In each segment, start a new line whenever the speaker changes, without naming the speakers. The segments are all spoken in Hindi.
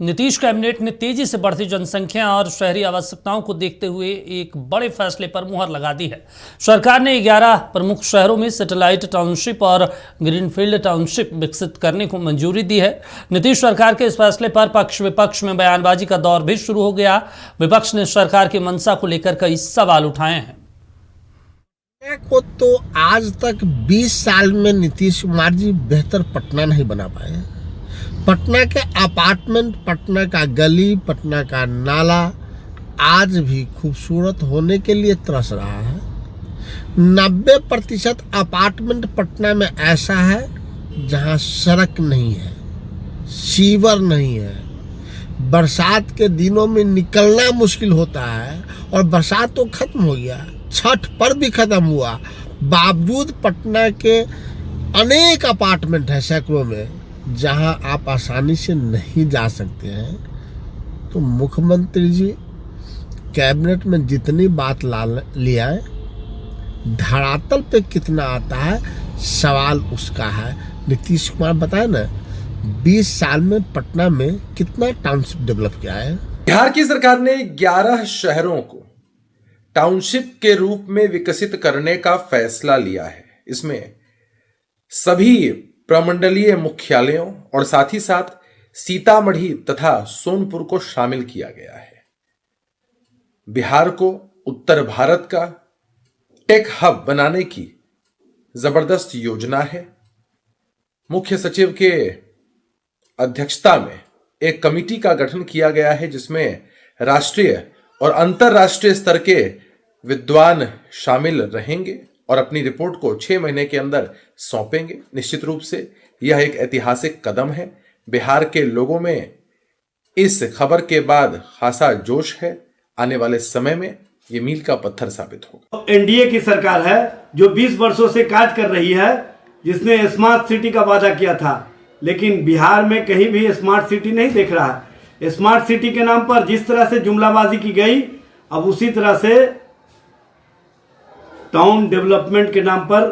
नीतीश कैबिनेट ने तेजी से बढ़ती जनसंख्या और शहरी आवश्यकताओं को देखते हुए एक बड़े फैसले पर मुहर लगा दी है। सरकार ने 11 प्रमुख शहरों में सैटेलाइट टाउनशिप और ग्रीनफील्ड टाउनशिप विकसित करने को मंजूरी दी है। नीतीश सरकार के इस फैसले पर पक्ष विपक्ष में बयानबाजी का दौर भी शुरू हो गया। विपक्ष ने सरकार की मंशा को लेकर कई सवाल उठाए हैं।
को तो आज तक 20 साल में नीतीश कुमार जी बेहतर पटना नहीं बना पाए। पटना के अपार्टमेंट, पटना का गली, पटना का नाला आज भी खूबसूरत होने के लिए तरस रहा है। 90% अपार्टमेंट पटना में ऐसा है जहां सड़क नहीं है, सीवर नहीं है, बरसात के दिनों में निकलना मुश्किल होता है। और बरसात तो खत्म हो गया, छठ पर भी खत्म हुआ, बावजूद पटना के अनेक अपार्टमेंट है सैकड़ों में जहां आप आसानी से नहीं जा सकते हैं। तो मुख्यमंत्री जी कैबिनेट में जितनी बात लिया है, धरातल पे कितना आता है सवाल उसका है। नीतीश कुमार बताए ना 20 साल में पटना में कितना टाउनशिप डेवलप किया है।
बिहार की सरकार ने 11 शहरों को टाउनशिप के रूप में विकसित करने का फैसला लिया है। इसमें सभी प्रमंडलीय मुख्यालयों और साथ ही साथ सीतामढ़ी तथा सोनपुर को शामिल किया गया है। बिहार को उत्तर भारत का टेक हब बनाने की जबरदस्त योजना है। मुख्य सचिव के अध्यक्षता में एक कमेटी का गठन किया गया है जिसमें राष्ट्रीय और अंतर्राष्ट्रीय स्तर के विद्वान शामिल रहेंगे और अपनी रिपोर्ट को 6 महीने के अंदर सौंपेंगे। निश्चित रूप से यह एक ऐतिहासिक कदम है। बिहार के लोगों में इस खबर के बाद खासा जोश है। आने वाले समय में यह मील का पत्थर साबित होगा।
एनडीए की सरकार है जो 20 वर्षों से कार्य कर रही है, जिसने स्मार्ट सिटी का वादा किया था, लेकिन बिहार में कहीं भी स्मार्ट सिटी नहीं देख रहा है। स्मार्ट सिटी के नाम पर जिस तरह से जुमलाबाजी की गई, अब उसी तरह से टाउन डेवलपमेंट के नाम पर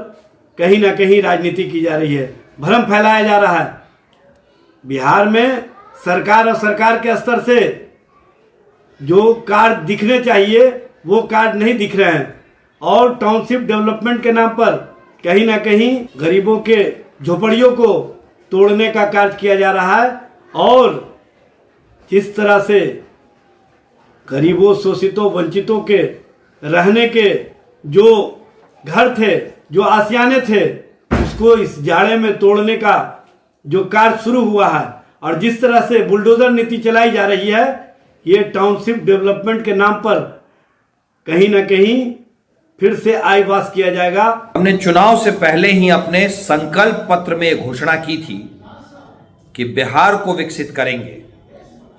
कहीं ना कहीं राजनीति की जा रही है, भ्रम फैलाया जा रहा है। बिहार में सरकार और सरकार के स्तर से जो कार्य दिखने चाहिए वो कार्य नहीं दिख रहे हैं और टाउनशिप डेवलपमेंट के नाम पर कहीं ना कहीं गरीबों के झोपड़ियों को तोड़ने का कार्य किया जा रहा है। और जिस तरह से गरीबों, शोषितों, वंचितों के रहने के जो घर थे, जो आशियाने थे, उसको इस जाड़े में तोड़ने का जो कार्य शुरू हुआ है और जिस तरह से बुलडोजर नीति चलाई जा रही है, ये टाउनशिप डेवलपमेंट के नाम पर कहीं ना कहीं फिर से आईवास किया जाएगा।
हमने चुनाव से पहले ही अपने संकल्प पत्र में घोषणा की थी कि बिहार को विकसित करेंगे,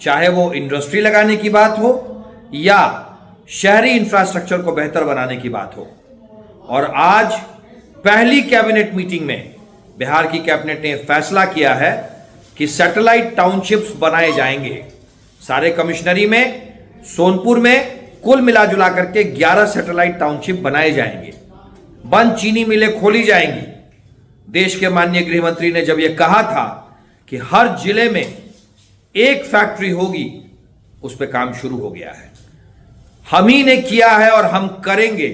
चाहे वो इंडस्ट्री लगाने की बात हो या शहरी इंफ्रास्ट्रक्चर को बेहतर बनाने की बात हो। और आज पहली कैबिनेट मीटिंग में बिहार की कैबिनेट ने फैसला किया है कि सैटेलाइट टाउनशिप्स बनाए जाएंगे। सारे कमिश्नरी में, सोनपुर में कुल मिला जुला करके 11 सैटेलाइट टाउनशिप बनाए जाएंगे। बंद चीनी मिलें खोली जाएंगी। देश के माननीय गृह मंत्री ने जब यह कहा था कि हर जिले में एक फैक्ट्री होगी, उस पर काम शुरू हो गया है। हम ही ने किया है और हम करेंगे।